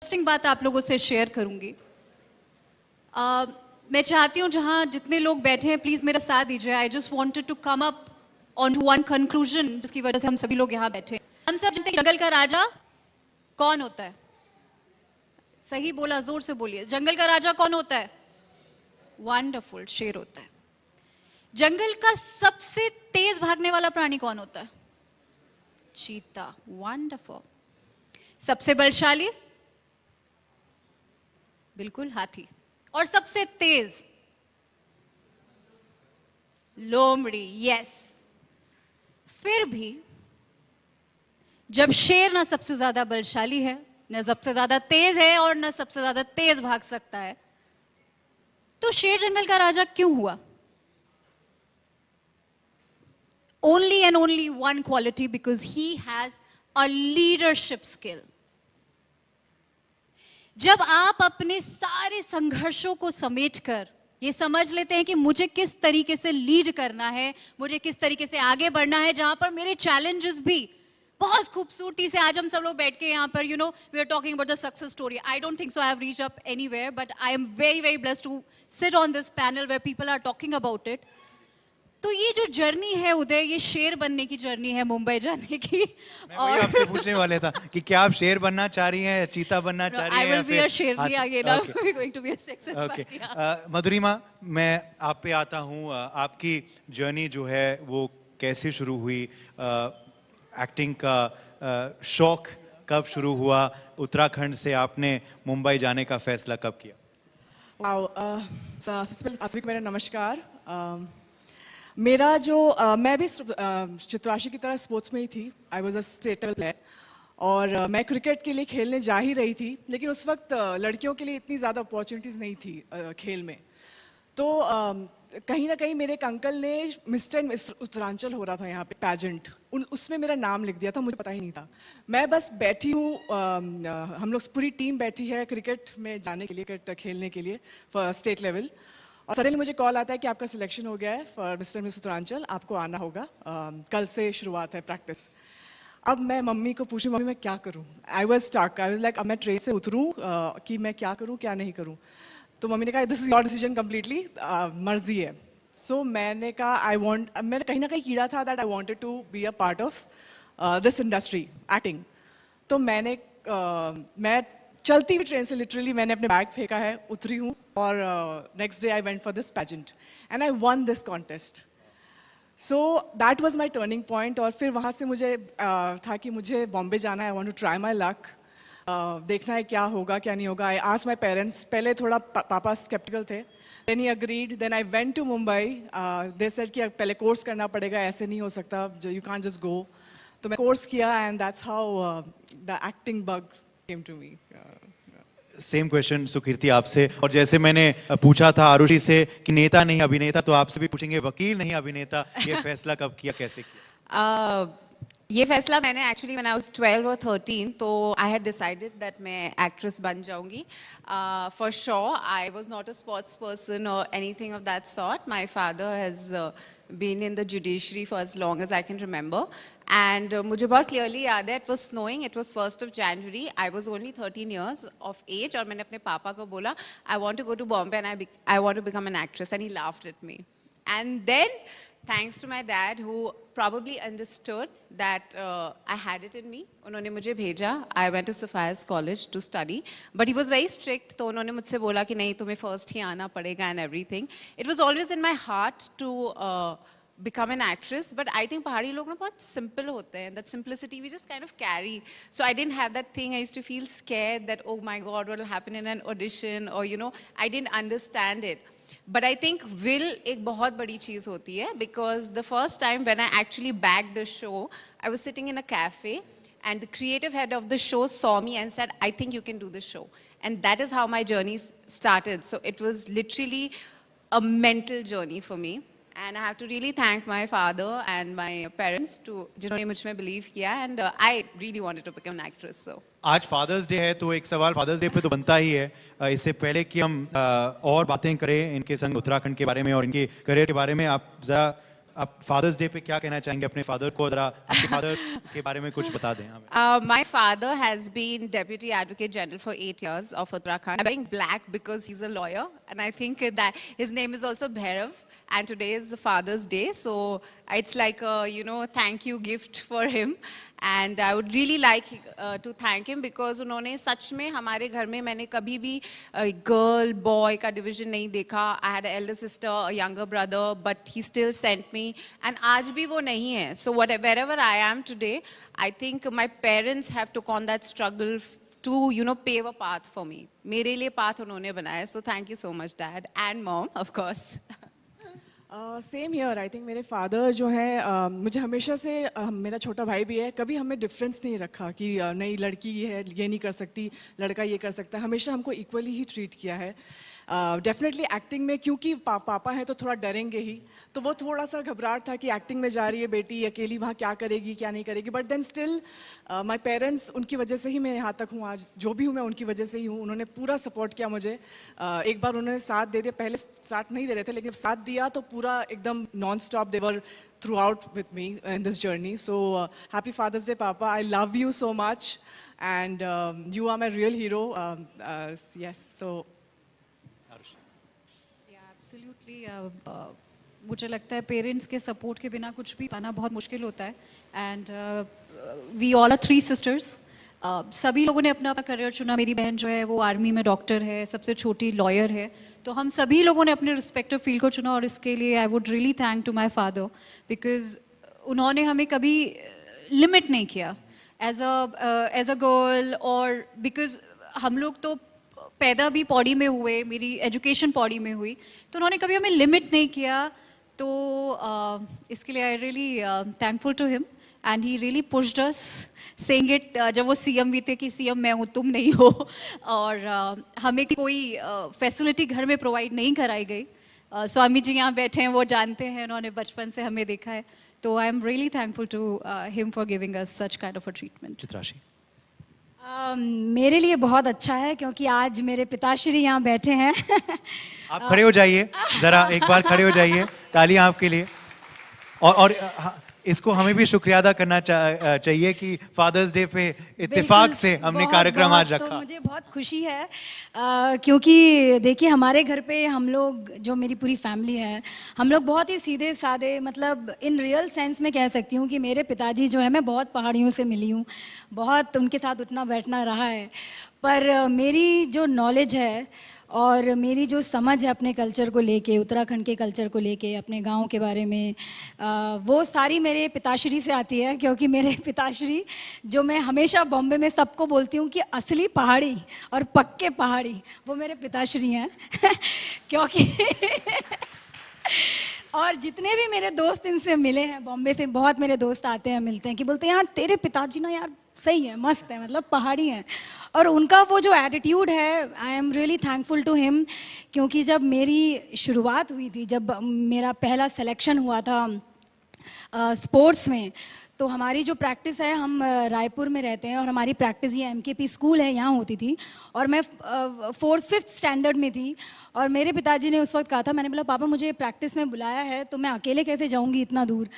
Interesting बात आप लोगों से शेयर करूंगी। मैं चाहती हूँ जहाँ जितने लोग बैठे हैं प्लीज़ मेरा साथ दीजिए। I just wanted to come up on to one conclusion जिसकी वजह से हम सभी लोग यहाँ बैठे हैं। हम सब जानते हैं जंगल का राजा कौन होता है? सही बोला, जोर से बोलिए। जंगल का राजा कौन होता है? वंडरफुल, शेर होता है। जंगल का सबसे तेज भागने वाला प्राणी कौन होता है? चीता। वंडरफुल। सबसे बलशाली? बिल्कुल, हाथी। और सबसे तेज? लोमड़ी। यस। फिर भी जब शेर ना सबसे ज्यादा बलशाली है, न सबसे ज्यादा तेज है और न सबसे ज्यादा तेज भाग सकता है, तो शेर जंगल का राजा क्यों हुआ? Only and only one quality, because he has a leadership skill. जब आप अपने सारे संघर्षों को समेटकर ये समझ लेते हैं कि मुझे किस तरीके से लीड करना है, मुझे किस तरीके से आगे बढ़ना है, जहां पर मेरे चैलेंजेस भी बहुत खूबसूरती से, आज हम सब लोग बैठ के यहाँ पर we are talking about the success story. I don't think so I have reached up anywhere, but I am very very blessed to sit on this panel where people are talking about it. तो ये जो journey है उदय, ये शेर बनने की journey है, मुंबई जाने की। मैं वही आपसे पूछने वाले था कि क्या आप शेर बनना चाह रही हैं, चीता बनना चाह रही हैं? I will be a शेरनी आगे ना, we're going to be a success party। मधुरिमा, मैं आप पे आता हूँ। आपकी जर्नी जो है वो कैसे शुरू हुई? एक्टिंग का शौक कब शुरू हुआ? उत्तराखंड से आपने मुंबई जाने का फैसला कब किया? सभी को मेरा नमस्कार। मेरा जो मैं भी चित्राशी की तरह स्पोर्ट्स में ही थी। I was a state level player और मैं क्रिकेट के लिए खेलने जा ही रही थी, लेकिन उस वक्त लड़कियों के लिए इतनी ज़्यादा अपॉर्चुनिटीज़ नहीं थी खेल में। तो कहीं ना कहीं मेरे एक अंकल ने मिस्टर एंड मिस उत्तरांचल हो रहा था यहाँ पे पैजेंट, उसमें मेरा नाम लिख दिया था, मुझे पता ही नहीं था। मैं बस बैठी हूँ, हम लोग पूरी टीम बैठी है क्रिकेट में जाने के लिए, क्रिकेट खेलने के लिए फॉर स्टेट लेवल, और सडनली मुझे कॉल आता है कि आपका सिलेक्शन हो गया है फॉर मिस्टर मिस उत्तरांचल, आपको आना होगा, कल से शुरुआत है प्रैक्टिस। अब मैं मम्मी को पूछूं, मम्मी मैं क्या करूं? I was stuck, I was like अब मैं ट्रेन से उतरूं कि मैं क्या करूं क्या नहीं करूं। तो मम्मी ने कहा this is your decision completely, मर्जी है। सो मैंने कहा मैंने कहीं ना कहीं कीड़ा था that I wanted to be a part of this industry, acting. तो मैं चलती हुई ट्रेन से लिटरली मैंने अपने बैग फेंका है, उतरी हूँ, और next day I went for this pageant and I one this contest. So that was my turning point. और फिर वहाँ से मुझे था कि मुझे बॉम्बे जाना है, I want to try my luck, देखना है क्या होगा क्या नहीं होगा। आई आस्क्ड माय पेरेंट्स, पहले थोड़ा पापा स्केप्टिकल थे, then he agreed, then I went to Mumbai. They said कि पहले कोर्स करना पड़ेगा, ऐसे नहीं हो सकता, यू कांट जस्ट गो। तो मैं कोर्स किया and that's how the acting bug came to me। Same question Sukirti आपसे, और जैसे मैंने पूछा था आरुषि से कि नेता नहीं अभिनेता, तो आपसे भी पूछेंगे वकील नहीं अभिनेता, ये फैसला कब किया, कैसे किया? ये फैसला मैंने एक्चुअली व्हेन आई वाज 12 और 13, तो आई हैड डिसाइडेड दैट मैं एक्ट्रेस बन जाऊंगी। For sure I was not a sports person और anything of that sort. My father has been in the judiciary for as long as I can remember, and मुझे बहुत clearly याद है, it was snowing, it was 1st of January, I was only 13 years of age, और मैंने अपने पापा को बोला I want to go to Bombay and I want to become an actress, and he laughed at me. And then thanks to my dad who probably understood that I had it in me, उन्होंने मुझे भेजा। I went to Sophia's College to study, but he was very strict, तो उन्होंने मुझसे बोला कि नहीं तुम्हें first ही आना पड़ेगा and everything. It was always in my heart to become an actress, but I think पहाड़ी लोग ना बहुत simple होते हैं, that simplicity we just kind of carry. So I didn't have that thing, I used to feel scared that oh my god what will happen in an audition, or I didn't understand it. But I think will एक बहुत बड़ी चीज़ होती है, because the first time when I actually bagged the show, I was sitting in a cafe and the creative head of the show saw me and said, I think you can do the show. And that is how my journey started. So it was literally a mental journey for me. And I have to really thank my father and my parents जिन्होंने मुझ में believe किया, and I really wanted to become an actress. So आज fathers day है, तो एक सवाल fathers day पे तो बनता ही है। इससे पहले कि हम और बातें करें इनके संग उत्तराखंड के बारे में और इनके करियर के बारे में, आप जरा आप फादर्स डे पे क्या कहना चाहेंगे अपने फादर को, जरा आपके फादर के बारे में कुछ बता दें हमें। My father has been Deputy Advocate General for 8 years of Uttarakhand. I'm wearing black because he's a lawyer, and I think that his name is also Bhairav. And today is the Father's Day, so it's like a thank you gift for him. And I would really like to thank him because उन्होंने सच में हमारे घर में मैंने कभी भी girl boy का division नहीं देखा. I had an elder sister, a younger brother, but he still sent me. And आज भी वो नहीं है. So wherever I am today, I think my parents have took on that struggle to pave a path for me. मेरे लिए path उन्होंने बनाया. So thank you so much, Dad and Mom, of course. Same here. I think मेरे father जो है मुझे हमेशा से मेरा छोटा भाई भी है, कभी हमें डिफरेंस नहीं रखा कि नहीं लड़की है ये नहीं कर सकती, लड़का ये कर सकता है. हमेशा हमको इक्वली ही ट्रीट किया है. डेफिनेटली एक्टिंग में क्योंकि पापा है तो थोड़ा डरेंगे ही, तो वो थोड़ा सा घबराहट था कि एक्टिंग में जा रही है बेटी अकेली, वहाँ क्या करेगी क्या नहीं करेगी. But then still my parents, उनकी वजह से ही मैं यहाँ तक हूँ आज. जो भी हूँ मैं उनकी वजह से ही हूँ. उन्होंने पूरा सपोर्ट किया मुझे. एक बार उन्होंने साथ दे दिया, पहले साथ नहीं दे रहे थे, लेकिन जब साथ दिया तो पूरा एकदम non stop they were throughout with me in this journey. So happy father's day पापा. I love you so much and you are my real hero. Yes. So absolutely. मुझे लगता है पेरेंट्स के सपोर्ट के बिना कुछ भी पाना बहुत मुश्किल होता है. And we all are 3 sisters. सभी लोगों ने अपना अपना करियर चुना. मेरी बहन जो है वो आर्मी में डॉक्टर है, सबसे छोटी लॉयर है. तो हम सभी लोगों ने अपने रिस्पेक्टिव फील्ड को चुना, और इसके लिए I would really thank to my father because उन्होंने हमें कभी लिमिट नहीं किया एज अ गर्ल. और बिकॉज हम लोग तो पैदा भी पौड़ी में हुए, मेरी एजुकेशन पौड़ी में हुई, तो उन्होंने कभी हमें लिमिट नहीं किया. तो इसके लिए I really thankful to him and he really pushed us saying it. जब वो सीएम भी थे कि सीएम मैं हूँ तुम नहीं हो, और हमें कोई फैसिलिटी घर में प्रोवाइड नहीं कराई गई. स्वामी जी यहाँ बैठे हैं, वो जानते हैं, उन्होंने बचपन से हमें देखा है. तो I am really thankful to him for giving us such kind of a treatment. Chitrashi. मेरे लिए बहुत अच्छा है क्योंकि आज मेरे पिताश्री यहाँ बैठे हैं. आप खड़े हो जाइए, जरा एक बार खड़े हो जाइए. तालियां आपके लिए. और इसको हमें भी शुक्रिया अदा करना चाहिए कि फादर्स डे पे इत्तेफाक से हमने कार्यक्रम आज रखा. तो मुझे बहुत खुशी है क्योंकि देखिए हमारे घर पे हम लोग, जो मेरी पूरी फैमिली है, हम लोग बहुत ही सीधे साधे, मतलब इन रियल सेंस में कह सकती हूँ कि मेरे पिताजी जो है, मैं बहुत पहाड़ियों से मिली हूँ, बहुत उनके साथ उठना बैठना रहा है. पर मेरी जो नॉलेज है और मेरी जो समझ है अपने कल्चर को लेके, उत्तराखंड के कल्चर को लेके, अपने गांव के बारे में, वो सारी मेरे पिताश्री से आती है. क्योंकि मेरे पिताश्री, जो मैं हमेशा बॉम्बे में सबको बोलती हूँ कि असली पहाड़ी और पक्के पहाड़ी, वो मेरे पिताश्री हैं. क्योंकि और जितने भी मेरे दोस्त इनसे मिले हैं बॉम्बे से, बहुत मेरे दोस्त आते हैं, मिलते हैं, कि बोलते हैं यार तेरे पिताजी ना यार सही है, मस्त है, मतलब पहाड़ी हैं. और उनका वो जो एटीट्यूड है, I am really thankful to him. क्योंकि जब मेरी शुरुआत हुई थी, जब मेरा पहला सिलेक्शन हुआ था स्पोर्ट्स में, तो हमारी जो प्रैक्टिस है, हम रायपुर में रहते हैं और हमारी प्रैक्टिस ये एमकेपी स्कूल है, यहाँ होती थी. और मैं 4th-5th स्टैंडर्ड में थी और मेरे पिताजी ने उस वक्त कहा था, मैंने बोला पापा मुझे प्रैक्टिस में बुलाया है तो मैं अकेले कैसे जाऊँगी इतना दूर.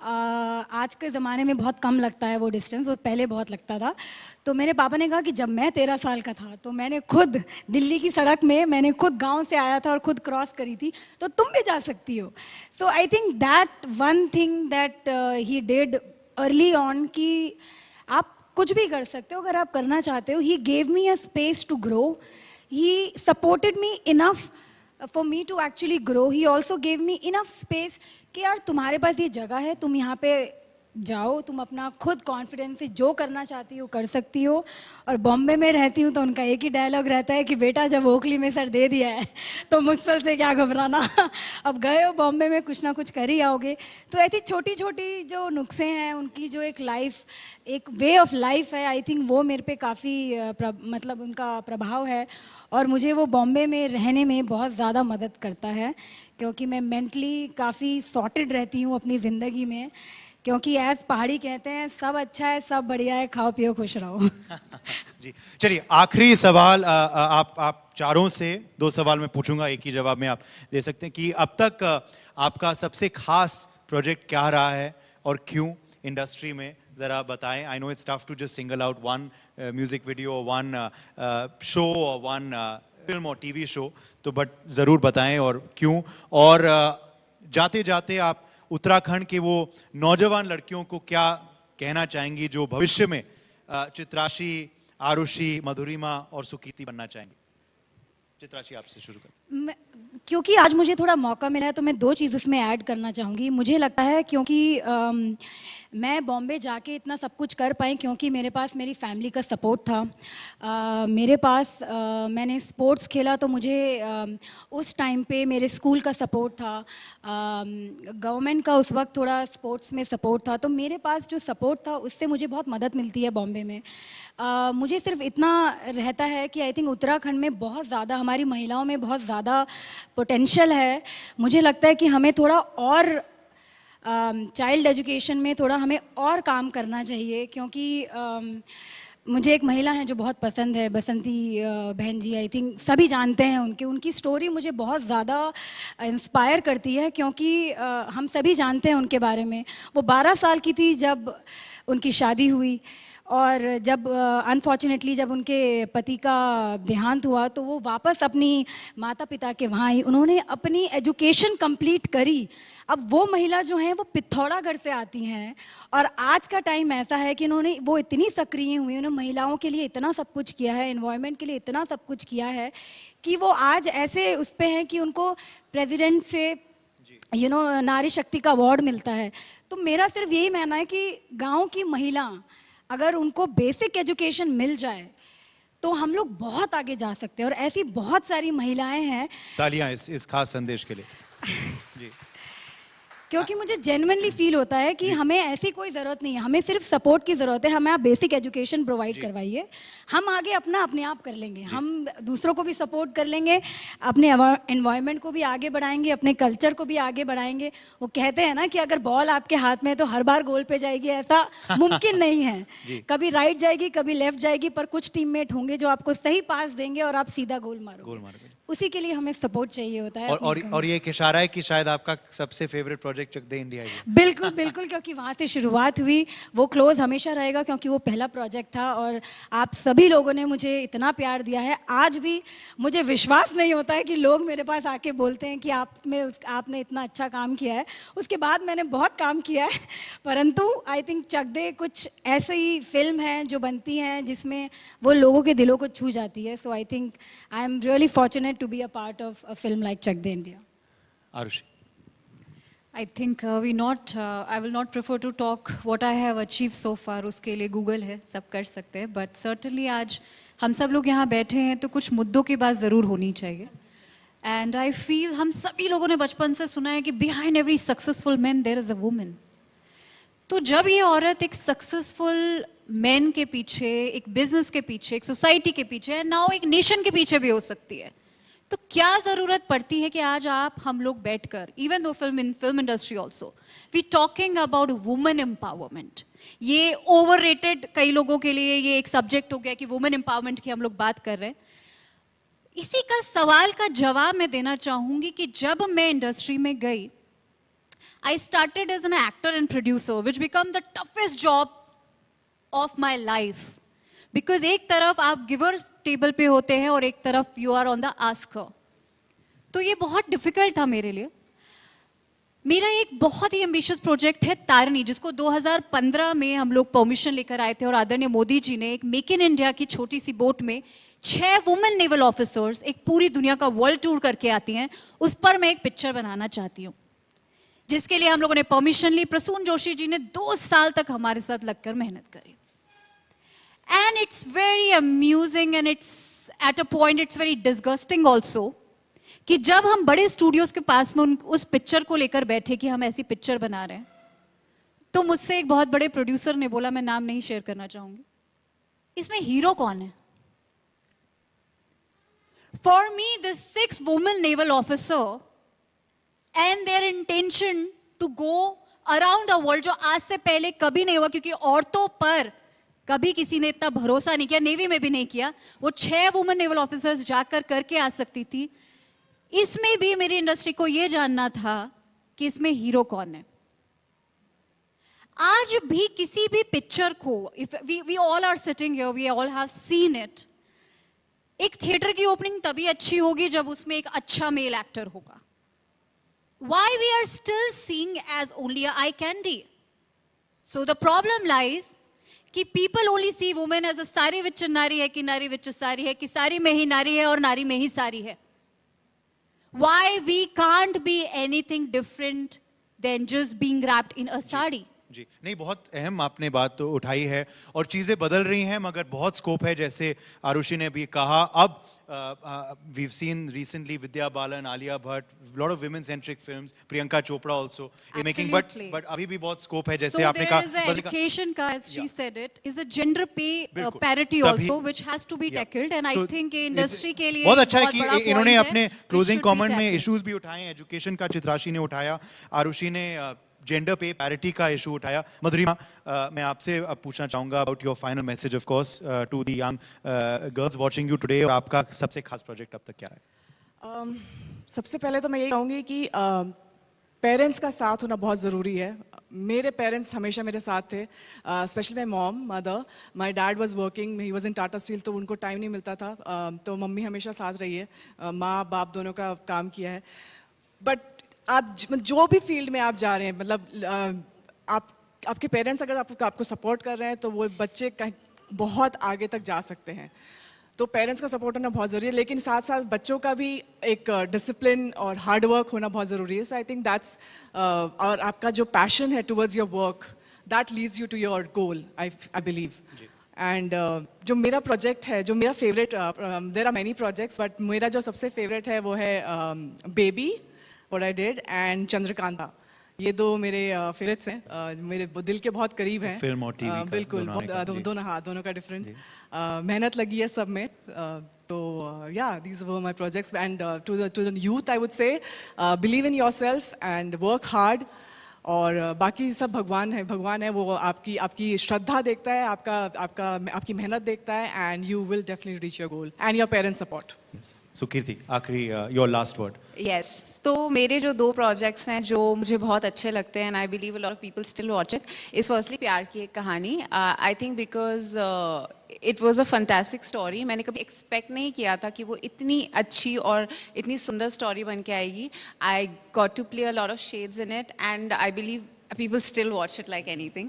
आज के ज़माने में बहुत कम लगता है वो डिस्टेंस, और पहले बहुत लगता था. तो मेरे पापा ने कहा कि जब मैं 13 साल का था तो मैंने खुद दिल्ली की सड़क में, मैंने खुद गांव से आया था और खुद क्रॉस करी थी, तो तुम भी जा सकती हो. So I think that one thing that he did early on, कि आप कुछ भी कर सकते हो अगर आप करना चाहते हो. He gave me a space to grow. He supported me enough for me to actually grow. He also gave me enough space कि यार तुम्हारे पास ये जगह है, तुम यहाँ पे जाओ, तुम अपना खुद कॉन्फिडेंस से जो करना चाहती हो कर सकती हो. और बॉम्बे में रहती हूँ तो उनका एक ही डायलॉग रहता है कि बेटा जब ओखली में सर दे दिया है तो मुझसे से क्या घबराना. अब गए हो बॉम्बे में, कुछ ना कुछ कर ही आओगे. तो ऐसी छोटी छोटी जो नुस्खे हैं, उनकी जो एक लाइफ, एक वे ऑफ लाइफ है, आई थिंक वो मेरे पे काफ़ी मतलब उनका प्रभाव है. और मुझे वो बॉम्बे में रहने में बहुत ज़्यादा मदद करता है क्योंकि मैं मेंटली काफ़ी सॉर्टेड रहती हूँ अपनी ज़िंदगी में. क्योंकि एज पहाड़ी कहते हैं, सब अच्छा है, सब बढ़िया है, खाओ पियो खुश रहो. जी चलिए, आखिरी सवाल आप चारों से 2 सवाल मैं पूछूंगा, एक ही जवाब में आप दे सकते हैं कि अब तक आपका सबसे खास प्रोजेक्ट क्या रहा है और क्यों इंडस्ट्री में, ज़रा बताएं. I know it's tough to just single out one music video, one show और वन फिल्म और टीवी शो, तो बट ज़रूर बताएं और क्यों. और जाते जाते आप उत्तराखंड के वो नौजवान लड़कियों को क्या कहना चाहेंगी जो भविष्य में चित्राशी, आरुषि, मधुरिमा और सुकीर्ति बनना चाहेंगे. चित्राशी आपसे शुरू कर. क्योंकि आज मुझे थोड़ा मौका मिला है तो मैं 2 चीज़ उसमें ऐड करना चाहूँगी. मुझे लगता है क्योंकि मैं बॉम्बे जाके इतना सब कुछ कर पाई क्योंकि मेरे पास मेरी फैमिली का सपोर्ट था. मेरे पास मैंने स्पोर्ट्स खेला तो मुझे उस टाइम पे मेरे स्कूल का सपोर्ट था. गवर्नमेंट का उस वक्त थोड़ा स्पोर्ट्स में सपोर्ट था. तो मेरे पास जो सपोर्ट था उससे मुझे बहुत मदद मिलती है बॉम्बे में. मुझे सिर्फ इतना रहता है कि आई थिंक उत्तराखंड में बहुत ज़्यादा, हमारी महिलाओं में बहुत ज़्यादा पोटेंशियल है. मुझे लगता है कि हमें थोड़ा और चाइल्ड एजुकेशन में थोड़ा हमें और काम करना चाहिए. क्योंकि मुझे एक महिला है जो बहुत पसंद है, बसंती बहन जी. आई थिंक सभी जानते हैं उनकी स्टोरी मुझे बहुत ज़्यादा इंस्पायर करती है क्योंकि हम सभी जानते हैं उनके बारे में. वो 12 साल की थी जब उनकी शादी हुई और जब अनफॉर्चुनेटली जब उनके पति का देहांत हुआ तो वो वापस अपनी माता पिता के वहाँ आई. उन्होंने अपनी एजुकेशन कंप्लीट करी. अब वो महिला जो हैं वो पिथौरागढ़ से आती हैं और आज का टाइम ऐसा है कि वो इतनी सक्रिय हुई, उन्होंने महिलाओं के लिए इतना सब कुछ किया है, एनवायरनमेंट के लिए इतना सब कुछ किया है कि वो आज ऐसे उस पे हैं कि उनको प्रेसिडेंट से नारी शक्ति का अवार्ड मिलता है. तो मेरा सिर्फ यही मानना है कि गाँव की महिला अगर उनको बेसिक एजुकेशन मिल जाए तो हम लोग बहुत आगे जा सकते हैं. और ऐसी बहुत सारी महिलाएं हैं. तालियां इस खास संदेश के लिए. जी. क्योंकि मुझे जेन्युइनली फील होता है कि हमें ऐसी कोई ज़रूरत नहीं है, हमें सिर्फ सपोर्ट की ज़रूरत है. हमें आप बेसिक एजुकेशन प्रोवाइड करवाइए, हम आगे अपने आप कर लेंगे. हम दूसरों को भी सपोर्ट कर लेंगे, अपने एनवायरनमेंट को भी आगे बढ़ाएंगे, अपने कल्चर को भी आगे बढ़ाएंगे. वो कहते हैं ना कि अगर बॉल आपके हाथ में है तो हर बार गोल पे जाएगी, ऐसा मुमकिन नहीं है. कभी राइट जाएगी, कभी लेफ्ट जाएगी, पर कुछ टीममेट होंगे जो आपको सही पास देंगे और आप सीधा गोल मारोगे. उसी के लिए हमें सपोर्ट चाहिए होता है. और ये एक इशारा है कि शायद आपका सबसे फेवरेट प्रोजेक्ट चक दे इंडिया है. बिल्कुल बिल्कुल, क्योंकि वहाँ से शुरुआत हुई, वो क्लोज हमेशा रहेगा क्योंकि वो पहला प्रोजेक्ट था. और आप सभी लोगों ने मुझे इतना प्यार दिया है, आज भी मुझे विश्वास नहीं होता है कि लोग मेरे पास आके बोलते हैं कि आपने इतना अच्छा काम किया है. उसके बाद मैंने बहुत काम किया है, परंतु आई थिंक चक दे कुछ ऐसी ही फिल्म है जो बनती हैं जिसमें वो लोगों के दिलों को छू जाती है. So I think I am really fortunate to be a part of a film like Chak De India. Arushi. I think I will not prefer to talk what I have achieved so far. उसके लिए Google है, सब कर सकते हैं. But certainly आज हम सब लोग यहाँ बैठे हैं तो कुछ मुद्दों की बात ज़रूर होनी चाहिए. And I feel हम सभी लोगों ने बचपन से सुना है कि behind every successful man there is a woman. तो जब ये औरत एक सक्सेसफुल मैन के पीछे, एक बिजनेस के पीछे, एक सोसाइटी के पीछे, नाउ एक नेशन के पीछे भी हो सकती है, तो क्या जरूरत पड़ती है कि आज हम लोग बैठकर, इवन दो film industry also we talking about women empowerment. ये ओवररेटेड कई लोगों के लिए ये एक सब्जेक्ट हो गया कि वुमेन एम्पावरमेंट की हम लोग बात कर रहे हैं. इसी का सवाल का जवाब मैं देना चाहूंगी कि जब मैं इंडस्ट्री में गई, I started as an actor and producer, which became the toughest job of my life. Because एक तरफ आप गिवर टेबल पे होते हैं और एक तरफ you are on the Oscar. तो ये बहुत डिफिकल्ट था मेरे लिए. मेरा एक बहुत ही एम्बिशियस प्रोजेक्ट है तारिणी, जिसको 2015 में हम लोग परमिशन लेकर आए थे और आदरणीय मोदी जी ने एक मेक इन इंडिया की छोटी सी बोट में 6 वुमेन नेवल ऑफिसर्स एक पूरी दुनिया का वर्ल्ड टूर करके आती हैं. उस पर मैं एक पिक्चर बनाना चाहती हूँ, जिसके लिए हम लोगों ने परमिशन ली. प्रसून जोशी जी ने 2 साल तक हमारे साथ लगकर मेहनत करी. And it's very amusing and it's at a point it's very disgusting also कि जब हम बड़े स्टूडियोज के पास में उस पिक्चर को लेकर बैठे कि हम ऐसी पिक्चर बना रहे हैं, तो मुझसे एक बहुत बड़े प्रोड्यूसर ने बोला, मैं नाम नहीं शेयर करना चाहूंगी, इसमें हीरो कौन है? For me this 6 women naval officer and their intention to go around the world, जो आज से पहले कभी नहीं हुआ, क्योंकि औरतों पर कभी किसी ने इतना भरोसा नहीं किया, नेवी में भी नहीं किया. वो 6 वुमेन नेवल ऑफिसर्स जाकर करके आ सकती थी. इसमें भी मेरी इंडस्ट्री को ये जानना था कि इसमें हीरो कौन है. आज भी किसी भी पिक्चर को, if we all are sitting here, we all have seen it, एक थिएटर की ओपनिंग तभी अच्छी होगी जब उसमें एक अच्छा मेल एक्टर होगा. Why we are still seeing as only a eye candy? So the problem lies कि people only see women as a सारी विच नारी है, कि नारी विच सारी है, कि सारी में ही नारी है और नारी में ही सारी है. Why we can't be anything different than just being wrapped in a sari? जी नहीं, बहुत अहम आपने बात तो उठाई है और चीज़ें बदल रही हैं, मगर बहुत स्कोप है. जैसे आरुषि ने भी कहा, अब we've seen recently Vidya Balan, Alia Bhatt, lot of women centric films, Priyanka Chopra also making, but अभी भी बहुत स्कोप है. जैसे आपने कहा, there is a education का, as she said it, is a gender pay parity also which has to be tackled, and I think industry के लिए बहुत अच्छा है बहुत बड़ा कि इन्होंने point है, अपने which closing should be comment में tackled. इश्यूज भी उठाए हैं. एजुकेशन का चित्राशी ने उठाया, आरुषि ने जेंडर पे पैरिटी का इशू उठाया. मधुरिमा, मैं आपसे अब पूछना चाहूंगा about your final message of course to the young girls watching you today, और आपका सबसे खास प्रोजेक्ट अब तक क्या है? सबसे पहले तो मैं यही कहूँगी कि पेरेंट्स का साथ होना बहुत ज़रूरी है. मेरे पेरेंट्स हमेशा मेरे साथ थे, specially my mom, mother. My dad was working, he was in Tata steel, तो उनको टाइम नहीं मिलता था. तो मम्मी हमेशा साथ रही है. माँ बाप दोनों का काम किया है. बट आप जो भी फील्ड में आप जा रहे हैं, मतलब आपके पेरेंट्स अगर आपको सपोर्ट कर रहे हैं तो वो बच्चे कहीं बहुत आगे तक जा सकते हैं. तो पेरेंट्स का सपोर्ट होना बहुत ज़रूरी है, लेकिन साथ साथ बच्चों का भी एक डिसिप्लिन और हार्ड वर्क होना बहुत ज़रूरी है. सो आई थिंक दैट्स, और आपका जो पैशन है towards your work, that leads you to your goal, I believe. And जो मेरा प्रोजेक्ट है, जो मेरा favourite, there are many projects, but मेरा जो सबसे फेवरेट है वो है baby, what I did, and Chandrakanta. ये दो मेरे फेवरेट्स हैं, मेरे दिल के बहुत करीब हैं. फिल्म और टीवी बिल्कुल, दोनों, हाँ, दोनों का डिफरेंट. मेहनत लगी है सब में. तो yeah these were my projects. And to the youth I would say, believe in yourself and work hard. और बाकी सब भगवान है, वो आपकी श्रद्धा देखता है, आपकी मेहनत देखता है, and you will definitely reach your goal, and your parents support. So Kirti, आखिरी योर लास्ट वर्ड. यस, तो मेरे जो 2 प्रोजेक्ट्स हैं जो मुझे बहुत अच्छे लगते हैं, and I believe a lot of people still watch it, is firstly प्यार की एक कहानी. I think because it was a fantastic story. मैंने कभी एक्सपेक्ट नहीं किया था कि वो इतनी अच्छी और इतनी सुंदर स्टोरी बन के आएगी. I got to play a lot of shades in it, and I believe people still watch it like anything.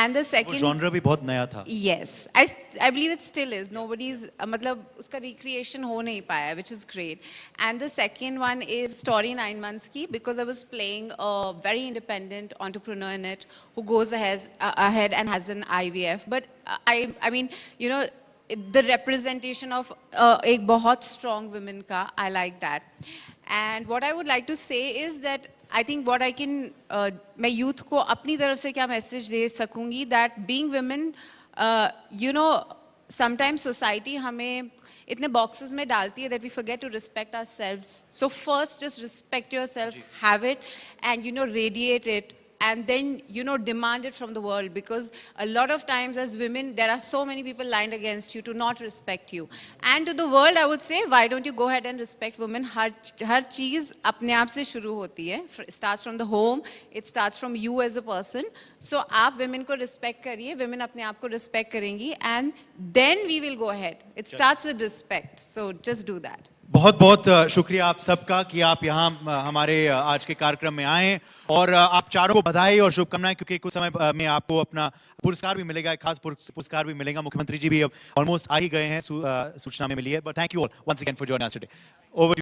And the second, genre भी बहुत नया था. yes, I believe it still is. Nobody's मतलब उसका recreation हो नहीं पाया, which is great. And the second one is story 9 months की, because I was playing a very independent entrepreneur in it who goes ahead and has an IVF. But I mean, you know, the representation of एक बहुत strong women का, I like that. And what I would like to say is that I think what I can, मैं youth को अपनी तरफ से क्या message दे सकूंगी, that being women, you know, sometimes society हमें इतने boxes में डालती है that we forget to respect ourselves. So first just respect yourself, have it, and you know, radiate it, and then you know, demand it from the world, because a lot of times as women there are so many people lined against you to not respect you. And to the world I would say, why don't you go ahead and respect women. हर चीज अपने आप से शुरू होती है. It starts from the home, it starts from you as a person. So आप women को respect करिए, women अपने आप को respect करेंगी, and then we will go ahead. It starts with respect, so just do that. बहुत बहुत शुक्रिया आप सबका कि आप यहाँ हमारे आज के कार्यक्रम में आए, और आप चारों को बधाई और शुभकामनाएं, क्योंकि कुछ समय में आपको अपना पुरस्कार भी मिलेगा, एक खास पुरस्कार भी मिलेगा. मुख्यमंत्री जी भी अब ऑलमोस्ट आ ही गए हैं, सूचना में मिली है. But thank you all once again for joining us today. Over